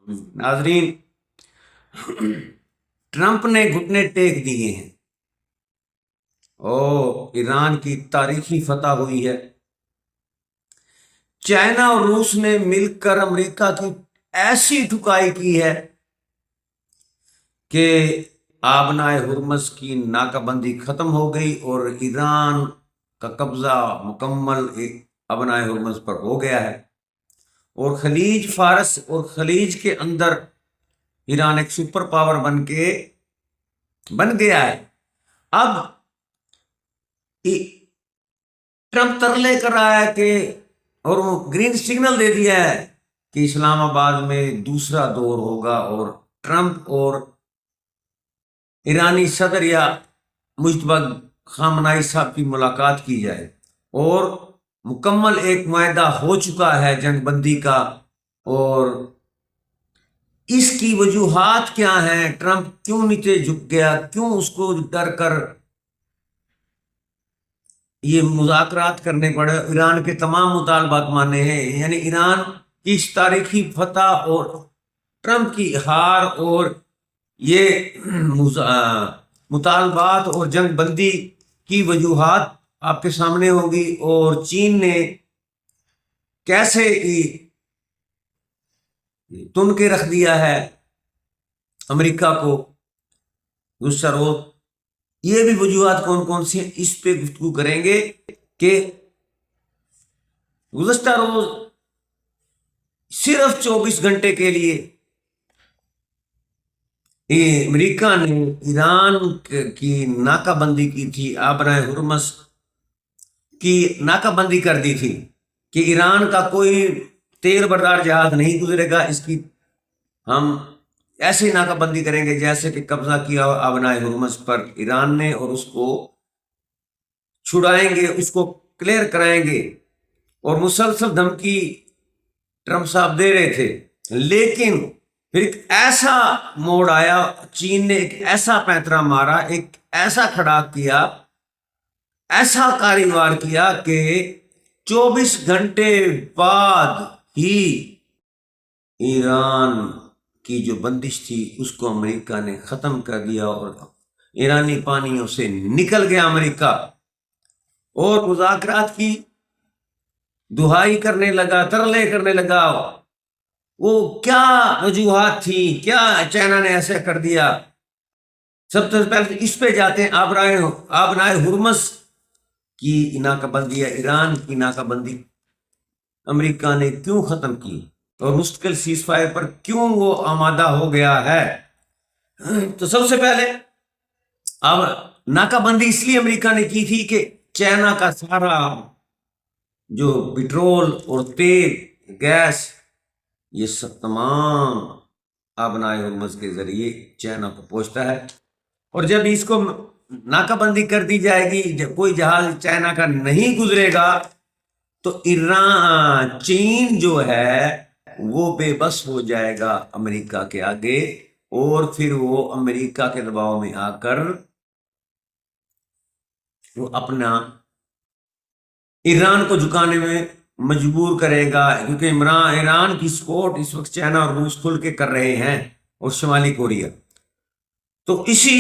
ناظرین، ٹرمپ نے گھٹنے ٹیک دیے ہیں اور ایران کی تاریخی فتح ہوئی ہے۔ چائنا اور روس نے مل کر امریکہ کی ایسی ٹھکائی کی ہے کہ آبنائے ہرمز کی ناکہ بندی ختم ہو گئی اور ایران کا قبضہ مکمل آبنائے ہرمز پر ہو گیا ہے، اور خلیج فارس اور خلیج کے اندر ایران ایک سپر پاور بن گیا ہے۔ اب ٹرمپ ترلے کر رہا ہے کہ اور وہ گرین سگنل دے دیا ہے کہ اسلام آباد میں دوسرا دور ہوگا اور ٹرمپ اور ایرانی صدر یا مجتبی خامنائی صاحب کی ملاقات کی جائے، اور مکمل ایک معاہدہ ہو چکا ہے جنگ بندی کا۔ اور اس کی وجوہات کیا ہیں؟ ٹرمپ کیوں نیچے جھک گیا؟ کیوں اس کو ڈر کر یہ مذاکرات کرنے پڑے؟ ایران کے تمام مطالبات مانے ہیں، یعنی ایران کی اس تاریخی فتح اور ٹرمپ کی ہار اور یہ مطالبات اور جنگ بندی کی وجوہات آپ کے سامنے ہوگی، اور چین نے کیسے تن کے رکھ دیا ہے امریکہ کو گزشتہ روز۔ یہ بھی وجوہات کون کون سی ہیں اس پہ گفتگو کریں گے کہ گزشتہ روز صرف 24 گھنٹے کے لیے امریکہ نے ایران کی ناکہ بندی کی تھی، آبرائے ہرمز کی ناکہ بندی کر دی تھی کہ ایران کا کوئی تیل بردار جہاز نہیں گزرے گا، اس کی ہم ایسی ناکہ بندی کریں گے جیسے کہ قبضہ کیا آبنائے ہرمز پر ایران نے، اور اس کو چھڑائیں گے، اس کو کلیئر کرائیں گے، اور مسلسل دھمکی ٹرمپ صاحب دے رہے تھے۔ لیکن پھر ایک ایسا موڑ آیا، چین نے ایک ایسا پینترا مارا، ایک ایسا کھڑا کیا، ایسا کاروبار کیا کہ 24 گھنٹے بعد ہی ایران کی جو بندش تھی اس کو امریکہ نے ختم کر دیا، اور ایرانی پانیوں سے نکل گیا امریکہ، اور مذاکرات کی دہائی کرنے لگا، ترلے کرنے لگا۔ وہ کیا وجوہات تھی؟ کیا چائنا نے ایسا کر دیا؟ سب سے پہلے اس پہ جاتے ہیں، آبنائے ہرمز کی ناکہ بندی یا ایران کی ناکہ بندی امریکہ نے کیوں ختم کی، اور مستقل سیز فائر پر کیوں وہ آمادہ ہو گیا ہے۔ تو سب سے پہلے اب ناکہ بندی اس لیے امریکہ نے کی تھی کہ چائنا کا سارا جو پٹرول اور تیل، گیس، یہ سب تمام آبنائے ہرمز کے ذریعے چائنا کو پہنچتا ہے، اور جب اس کو ناکہ بندی کر دی جائے گی، جب کوئی جہاز چائنا کا نہیں گزرے گا تو ایران، چین جو ہے وہ بے بس ہو جائے گا امریکہ کے آگے، اور پھر وہ امریکہ کے دباؤ میں آ کر وہ اپنا ایران کو جھکانے میں مجبور کرے گا، کیونکہ ایران کی سپورٹ اس وقت چائنا اور روس کھل کے کر رہے ہیں، اور شمالی کوریا۔ تو اسی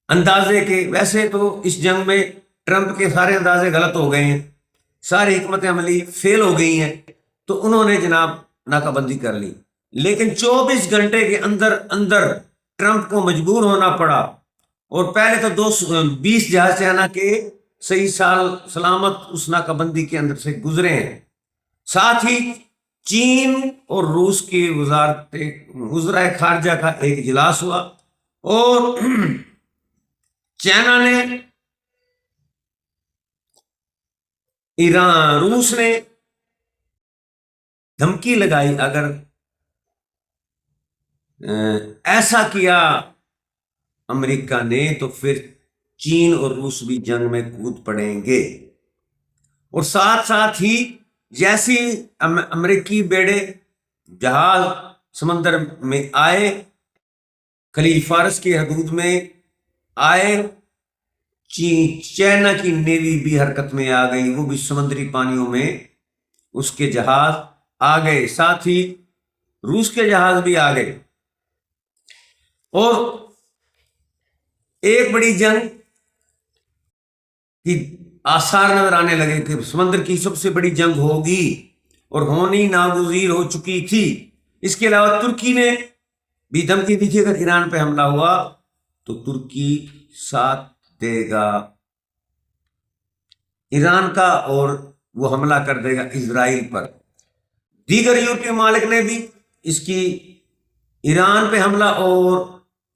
اندازے کے، ویسے تو اس جنگ میں ٹرمپ کے سارے اندازے غلط ہو گئے ہیں، ساری حکمت عملی فیل ہو گئی ہیں، تو انہوں نے جناب ناکہ بندی کر لی، لیکن 24 گھنٹے کے اندر اندر ٹرمپ کو مجبور ہونا پڑا، اور پہلے تو 20 جہاز چائنا کے صحیح سلامت اس ناکہ بندی کے اندر سے گزرے ہیں۔ ساتھ ہی چین اور روس کی وزرائے خارجہ کا ایک اجلاس ہوا، اور چائنا نے، روس نے دھمکی لگائی اگر ایسا کیا امریکہ نے تو پھر چین اور روس بھی جنگ میں کود پڑیں گے، اور ساتھ ساتھ ہی جیسی امریکی بیڑے جہاز سمندر میں آئے، خلیج فارس کی حدود میں آئے، چائنا کی نیوی بھی حرکت میں آ گئی، وہ بھی سمندری پانیوں میں اس کے جہاز آ گئے۔ ساتھ ہی روس کے جہاز بھی آ گئے اور ایک بڑی جنگ کی آثار نظر آنے لگے کہ سمندر کی سب سے بڑی جنگ ہوگی اور ہونی ناگزیر ہو چکی تھی۔ اس کے علاوہ ترکی نے بھی دھمکی دی تھی اگر ایران پہ حملہ ہوا تو ترکی ساتھ دے گا ایران کا اور وہ حملہ کر دے گا اسرائیل پر۔ دیگر یورپی ممالک نے بھی اس کی ایران پہ حملہ اور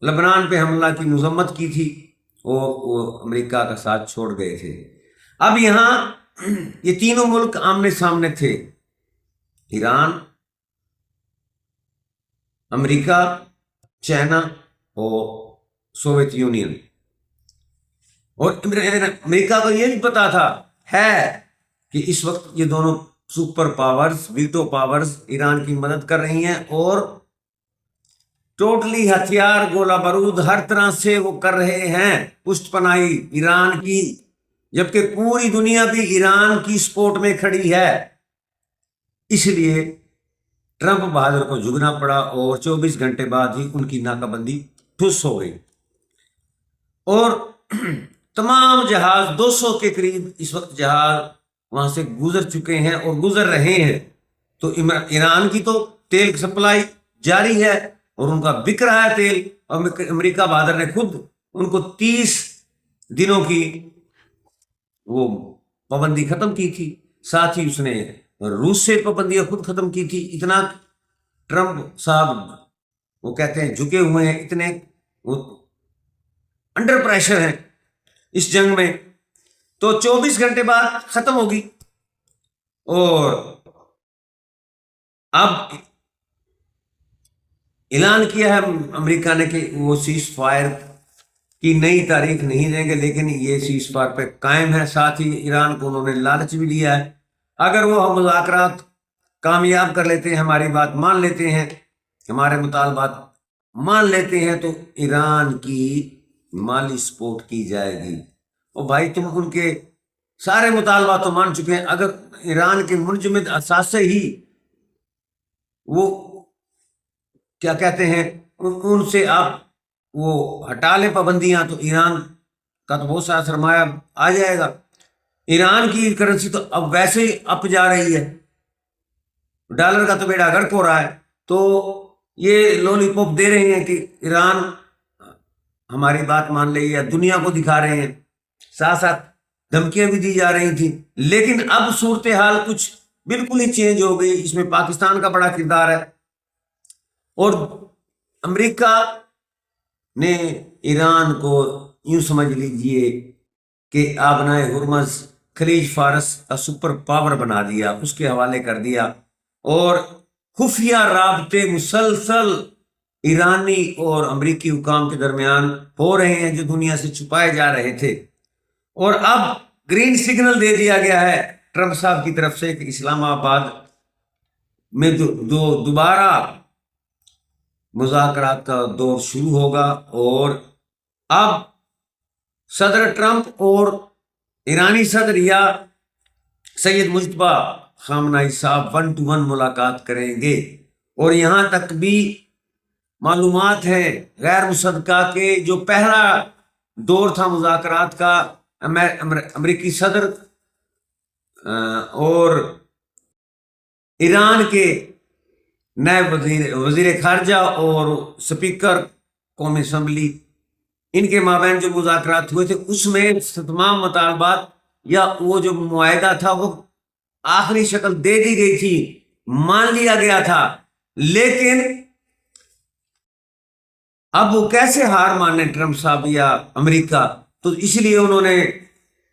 لبنان پہ حملہ کی مذمت کی تھی اور وہ امریکہ کا ساتھ چھوڑ گئے تھے۔ اب یہاں یہ تینوں ملک آمنے سامنے تھے، ایران، امریکہ، چائنا اور سوویت یونین۔ اور امریکہ کو یہ بھی پتا تھا کہ اس وقت یہ دونوں super powers, veto powers Iran کی مدد کر رہی ہیں اور ٹوٹلی ہتھیار، گولہ بارود ہر طرح سے وہ کر رہے ہیں پشت پناہی ایران کی، جبکہ پوری دنیا بھی ایران کی سپورٹ میں کھڑی ہے۔ اس لیے ٹرمپ بہادر کو جھکنا پڑا اور 24 گھنٹے بعد ہی ان کی ناکہ بندی ٹھس ہو گئی اور تمام جہاز 200 کے قریب اس وقت جہاز وہاں سے گزر چکے ہیں اور گزر رہے ہیں۔ تو ایران کی تو تیل سپلائی جاری ہے اور ان کا بک رہا ہے تیل، اور امریکہ بہادر نے خود ان کو 30 دنوں کی وہ پابندی ختم کی تھی، ساتھ ہی اس نے روس سے پابندیاں خود ختم کی تھی۔ اتنا ٹرمپ صاحب وہ کہتے ہیں جھکے ہوئے ہیں، اتنے وہ انڈر پریشر ہیں اس جنگ میں۔ تو 24 گھنٹے بعد ختم ہوگی اور اب اعلان کیا ہے امریکہ نے کہ وہ سیز فائر کی نئی تاریخ نہیں دیں گے، لیکن یہ سیز فائر پہ قائم ہے۔ ساتھ ہی ایران کو انہوں نے لالچ بھی دیا ہے، اگر وہ مذاکرات کامیاب کر لیتے ہیں، ہماری بات مان لیتے ہیں، ہمارے مطالبات مان لیتے ہیں، تو ایران کی مالی سپورٹ کی جائے گی۔ اور بھائی تم ان کے سارے مطالبات تو مان چکے ہیں، اگر ایران کے منجمد اثاثے ہی وہ کیا کہتے ہیں ان سے آپ وہ ہٹا لیں پابندیاں، تو ایران کا تو بہت سارا سرمایہ آ جائے گا۔ ایران کی کرنسی تو اب ویسے ہی اپ جا رہی ہے، ڈالر کا تو بیڑا غرق ہو رہا ہے، تو یہ لولی پاپ دے رہے ہیں کہ ایران ہماری بات مان رہی ہے، دنیا کو دکھا رہے ہیں، ساتھ ساتھ دھمکیاں بھی دی جا رہی تھیں۔ لیکن اب صورتحال کچھ بالکل ہی چینج ہو گئی، اس میں پاکستان کا بڑا کردار ہے اور امریکہ نے ایران کو یوں سمجھ لیجئے کہ آبنائے ہرمز خلیج فارس کا سپر پاور بنا دیا، اس کے حوالے کر دیا، اور خفیہ رابطے مسلسل ایرانی اور امریکی حکام کے درمیان ہو رہے ہیں جو دنیا سے چھپائے جا رہے تھے۔ اور اب گرین سگنل دے دیا گیا ہے ٹرمپ صاحب کی طرف سے کہ اسلام آباد میں دوبارہ مذاکرات کا دور شروع ہوگا، اور اب صدر ٹرمپ اور ایرانی صدر یا سید مجتبیٰ خامنہئی صاحب 1 to 1 ملاقات کریں گے۔ اور یہاں تک بھی معلومات ہے غیر مصدقہ کے جو پہلا دور تھا مذاکرات کا، امریکی صدر اور ایران کے نائب وزیر خارجہ اور سپیکر قومی اسمبلی، ان کے مابین جو مذاکرات ہوئے تھے اس میں تمام مطالبات یا وہ جو معاہدہ تھا وہ آخری شکل دے دی گئی تھی، مان لیا گیا تھا۔ لیکن اب وہ کیسے ہار مانے ٹرمپ صاحب یا امریکہ، تو اس لیے انہوں نے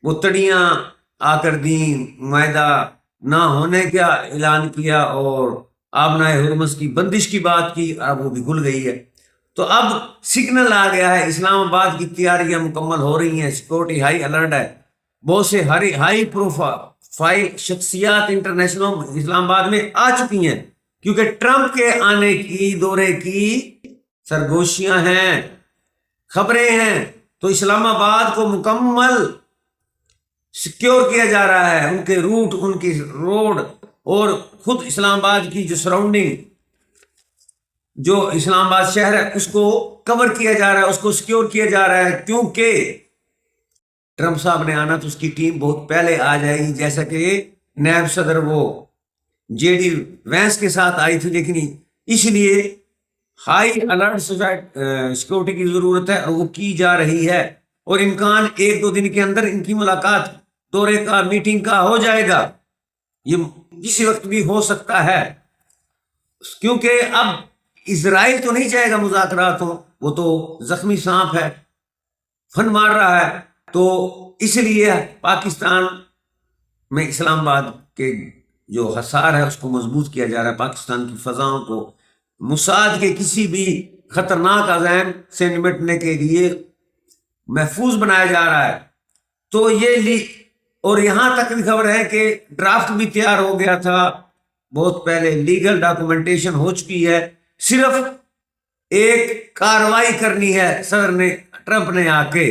وہ تڑیاں آ کر دیں، معاہدہ نہ ہونے کا اعلان کیا اور آبنائے ہرمز کی بندش کی بات کی، اب وہ بھی گل گئی ہے۔ تو اب سگنل آ گیا ہے، اسلام آباد کی تیاریاں مکمل ہو رہی ہیں، سیکورٹی ہائی الرٹ ہے، بہت سے ہائی پروفائل شخصیات انٹرنیشنل اسلام آباد میں آ چکی ہیں، کیونکہ ٹرمپ کے آنے کی دورے کی سرگوشیاں ہیں، خبریں ہیں، تو اسلام آباد کو مکمل سیکیور کیا جا رہا ہے، ان کے روٹ، ان کی روڈ اور خود اسلام آباد کی جو سراؤنڈنگ جو اسلام آباد شہر ہے اس کو کور کیا جا رہا ہے، اس کو سیکیور کیا جا رہا ہے، کیونکہ ٹرمپ صاحب نے آنا تو اس کی ٹیم بہت پہلے آ جائے گی، جیسا کہ نیب صدر وہ جے ڈی وینس کے ساتھ آئی تھی، لیکن اس لیے ہائی الرٹ سیکورٹی کی ضرورت ہے اور وہ کی جا رہی ہے، اور امکان 1-2 دن کے اندر ان کی ملاقات، دورے کا، میٹنگ کا ہو جائے گا، یہ کسی وقت بھی ہو سکتا ہے، کیونکہ اب اسرائیل تو نہیں چاہے گا مذاکرات ہو، وہ تو زخمی سانپ ہے، فن مار رہا ہے، تو اس لیے پاکستان میں اسلام آباد کے جو حصار ہے اس کو مضبوط کیا جا رہا ہے، پاکستان کی فضاؤں کو موساد کے کسی بھی خطرناک عزائم سے نمٹنے کے لیے محفوظ بنایا جا رہا ہے۔ تو یہ اور یہاں تک بھی خبر ہے کہ ڈرافٹ بھی تیار ہو گیا تھا بہت پہلے، لیگل ڈاکومنٹیشن ہو چکی ہے، صرف ایک کاروائی کرنی ہے صدر نے، ٹرمپ نے آ کے،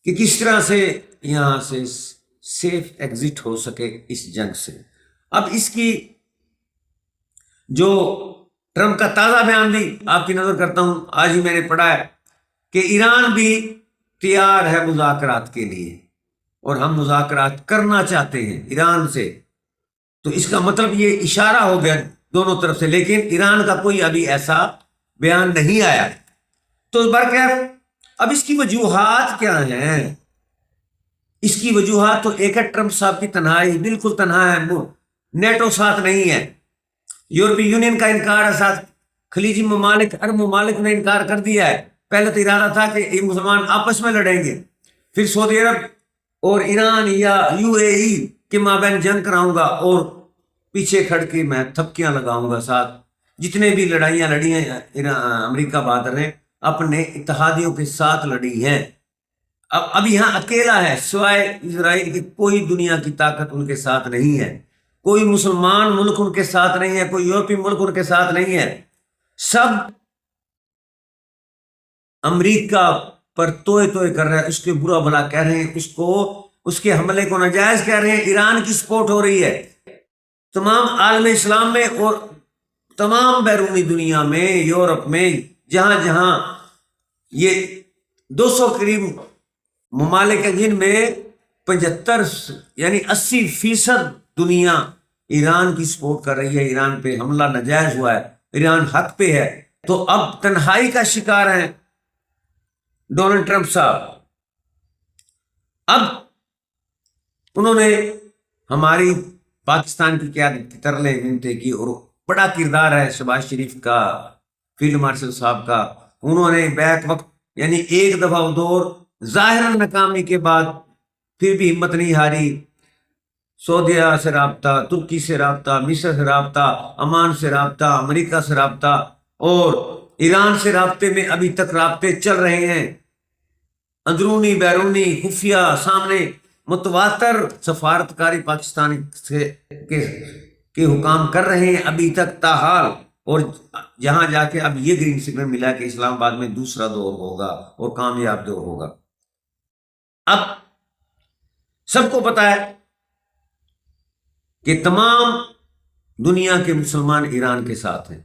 کہ کس طرح سے یہاں سے سیف ایگزٹ ہو سکے اس جنگ سے۔ اب اس کی جو ٹرمپ کا تازہ بیان بھی آپ کی نظر کرتا ہوں، آج ہی میں نے پڑھا ہے کہ ایران بھی تیار ہے مذاکرات کے لیے، اور ہم مذاکرات کرنا چاہتے ہیں ایران سے، تو اس کا مطلب یہ اشارہ ہو گیا دونوں طرف سے، لیکن ایران کا کوئی ابھی ایسا بیان نہیں آیا۔ تو برکیف اب اس کی وجوہات کیا ہیں؟ اس کی وجوہات تو ایک ہے ٹرمپ صاحب کی تنہائی، بالکل تنہا ہے، نیٹو ساتھ نہیں ہے، یورپی یونین کا انکار ہے، ساتھ خلیجی ممالک، عرب ممالک نے انکار کر دیا ہے۔ پہلے تو ارادہ تھا کہ یہ مسلمان آپس میں لڑیں گے، پھر سعودی عرب اور ایران یا UAE کے مابین جنگ کراؤں گا، اور پیچھے کھڑ کے میں تھپکیاں لگاؤں گا، ساتھ جتنے بھی لڑائیاں لڑی ہیں امریکہ بہادر نے اپنے اتحادیوں کے ساتھ لڑی ہیں، اب یہاں اکیلا ہے، سوائے اسرائیل کی کوئی دنیا کی طاقت ان کے ساتھ نہیں ہے، کوئی مسلمان ملک ان کے ساتھ نہیں ہے، کوئی یورپی ملک ان کے ساتھ نہیں ہے، سب امریکہ پر توئے توئے کر رہے ہیں، اس کے برا بھلا کہہ رہے ہیں، اس کے حملے کو ناجائز کہہ رہے ہیں، ایران کی سپورٹ ہو رہی ہے تمام عالم اسلام میں اور تمام بیرونی دنیا میں، یورپ میں، جہاں جہاں یہ 200 قریب ممالک ہیں جن میں 75 یعنی 80% دنیا ایران کی سپورٹ کر رہی ہے، ایران پہ حملہ ناجائز ہوا ہے، ایران حق پہ ہے، تو اب تنہائی کا شکار ہیں ڈونلڈ ٹرمپ صاحب۔ اب انہوں نے ہماری پاکستان کی قیادت کی ترلے وینتے کی، اور بڑا کردار ہے شہباز شریف کا، فیلڈ مارشل صاحب کا، انہوں نے بیک وقت یعنی ایک دفعہ دور ظاہراً ناکامی کے بعد پھر بھی ہمت نہیں ہاری، سعودیہ سے رابطہ، ترکی سے رابطہ، مصر سے رابطہ، عمان سے رابطہ، امریکہ سے رابطہ، اور ایران سے رابطے میں ابھی تک رابطے چل رہے ہیں، اندرونی بیرونی خفیہ سامنے متواتر سفارتکاری پاکستان کے حکام کر رہے ہیں ابھی تک تاحال، اور جہاں جا کے اب یہ گرین سگنل ملا کہ اسلام آباد میں دوسرا دور ہوگا اور کامیاب دور ہوگا۔ اب سب کو پتا ہے کہ تمام دنیا کے مسلمان ایران کے ساتھ ہیں،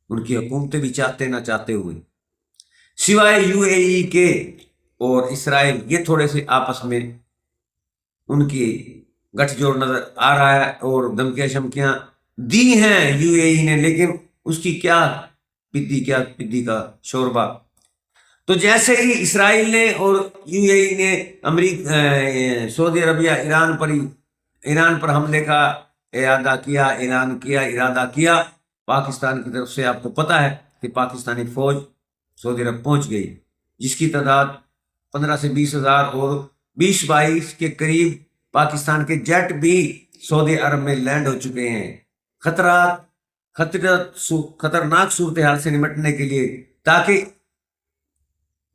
ان کی حکومتیں بھی چاہتے نہ چاہتے ہوئے، سوائے UAE کے اور اسرائیل، یہ تھوڑے سے آپس میں ان کی گٹھ جوڑ نظر آ رہا ہے، اور دھمکیاں شمکیاں دی ہیں UAE نے، لیکن اس کی کیا پدی کا شوربہ۔ تو جیسے ہی اسرائیل نے اور UAE نے سعودی عربیہ ایران پر حملے کا ارادہ کیا پاکستان کی طرف سے، آپ کو پتا ہے کہ پاکستانی فوج سعودی عرب پہنچ گئی، جس کی تعداد 15 سے 20 ہزار، اور 20-22 کے قریب پاکستان کے جیٹ بھی سعودی عرب میں لینڈ ہو چکے ہیں، خطرناک صورتحال سے نمٹنے کے لیے، تاکہ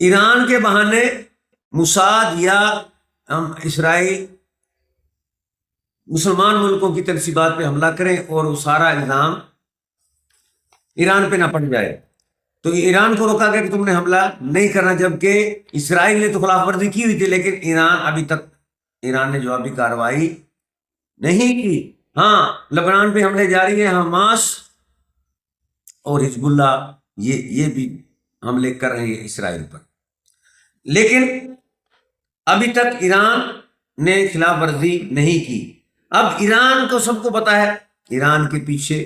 ایران کے بہانے موساد یا اسرائیل مسلمان ملکوں کی تنصیبات پہ حملہ کریں اور وہ سارا الزام ایران پہ نہ پڑ جائے۔ تو ایران کو روکا گیا کہ تم نے حملہ نہیں کرنا، جبکہ اسرائیل نے تو خلاف ورزی کی ہوئی تھی، لیکن ایران نے جوابی کارروائی نہیں کی۔ ہاں، لبنان پہ حملے جاری ہیں، حماس اور حزب اللہ یہ بھی حملے کر رہے ہیں اسرائیل پر. لیکن ابھی تک ایران نے خلاف ورزی نہیں کی. اب ایران کو سب کو پتا ہے، ایران کے پیچھے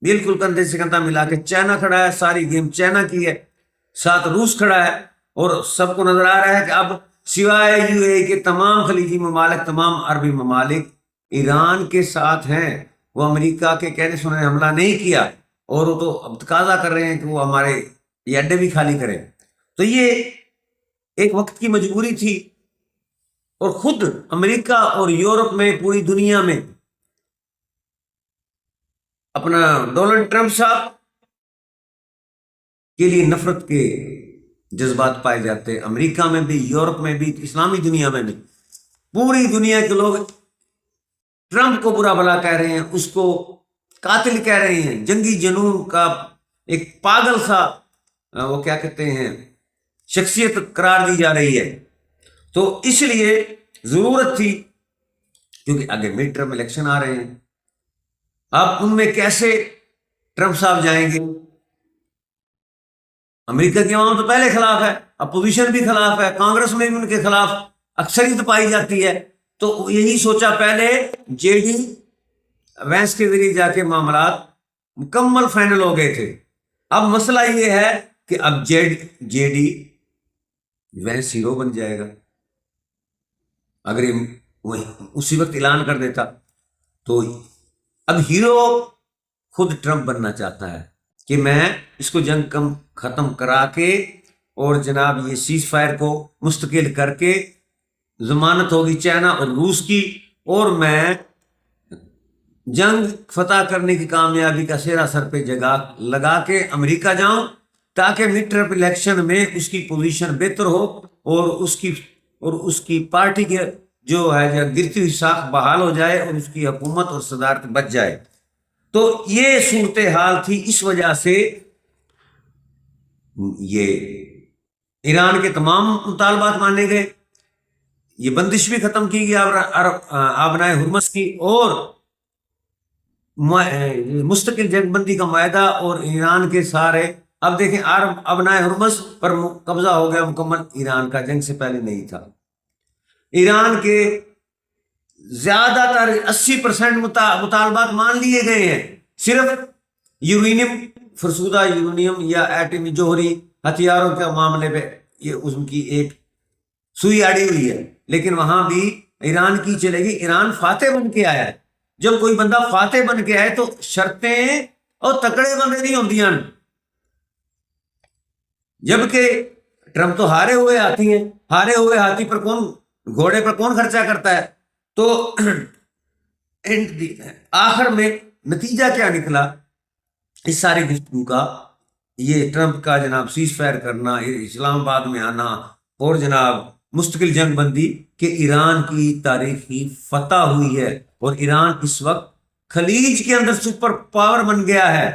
بالکل کندھے سے کندھا ملا کے چائنا کھڑا ہے، ساری گیم چائنا کی ہے، ساتھ روس کھڑا ہے، اور سب کو نظر آ رہا ہے کہ اب سوائے یو اے کے تمام خلیجی ممالک، تمام عربی ممالک ایران کے ساتھ ہیں. وہ امریکہ کے کہنے سنے حملہ نہیں کیا، اور وہ تو اب تقاضا کر رہے ہیں کہ وہ ہمارے یہ اڈے بھی خالی کریں. تو یہ ایک وقت کی مجبوری تھی، اور خود امریکہ اور یورپ میں، پوری دنیا میں اپنا ڈونلڈ ٹرمپ صاحب کے لیے نفرت کے جذبات پائے جاتے ہیں. امریکہ میں بھی، یورپ میں بھی، اسلامی دنیا میں بھی، پوری دنیا کے لوگ ٹرمپ کو برا بھلا کہہ رہے ہیں، اس کو قاتل کہہ رہے ہیں، جنگی جنون کا ایک پاگل سا وہ کیا کہتے ہیں شخصیت قرار دی جا رہی ہے. تو اس لیے ضرورت تھی، کیونکہ آگے مڈ ٹرم الیکشن آ رہے ہیں. اب ان میں کیسے ٹرمپ صاحب جائیں گے؟ امریکہ کی عوام تو پہلے خلاف ہے، اپوزیشن بھی خلاف ہے، کانگریس میں بھی ان کے خلاف اکثریت پائی جاتی ہے. تو یہی سوچا پہلے جے ڈی وینس کے ذریعے جا کے معاملات مکمل فائنل ہو گئے تھے. اب مسئلہ یہ ہے کہ اب جے ڈی وینس ہیرو بن جائے گا. اگر اسی وقت اعلان کر دیتا تو اب ہیرو خود ٹرمپ بننا چاہتا ہے کہ میں اس کو جنگ ختم کرا کے، اور جناب یہ سیز فائر کو مستقل کر کے، ضمانت ہوگی چائنا اور روس کی، اور میں جنگ فتح کرنے کی کامیابی کا سہرا سر پہ جگہ لگا کے امریکہ جاؤں، تاکہ مڈ ٹرم الیکشن میں اس کی پوزیشن بہتر ہو، اور اس کی پارٹی کے جو ہے گرتی ہوئی ساکھ بحال ہو جائے، اور اس کی حکومت اور صدارت بچ جائے. تو یہ صورتحال تھی. اس وجہ سے یہ ایران کے تمام مطالبات مانے گئے، یہ بندش بھی ختم کی گئی آبنائے ہرمز کی، اور مستقل جنگ بندی کا معاہدہ، اور ایران کے سارے، اب دیکھیں آبنائے ہرمز پر قبضہ ہو گیا مکمل. ایران کا جنگ سے پہلے نہیں تھا. ایران کے زیادہ تر 80% مطالبات مان لیے گئے ہیں. صرف یورینیم، فرسودہ یورینیم یا ایٹمی جوہری ہتھیاروں کے معاملے پہ یہ اس کی ایک سوئی اڑی ہوئی ہے، لیکن وہاں بھی ایران کی چلے گی. ایران فاتح بن کے آیا ہے. جب کوئی بندہ فاتح بن کے آئے تو شرطیں اور تکڑے بندے نہیں ہوتی ہیں. جبکہ ٹرمپ تو ہارے ہوئے ہاتھی ہیں. ہارے ہوئے ہاتھی پر گھوڑے پر کون خرچہ کرتا ہے؟ تو آخر میں نتیجہ کیا نکلا اس ساری گفتگو کا؟ یہ ٹرمپ کا جناب سیز فائر کرنا، اسلام آباد میں آنا، اور جناب مستقل جنگ بندی، کہ ایران کی تاریخی فتح ہوئی ہے، اور ایران اس وقت خلیج کے اندر سپر پاور بن گیا ہے.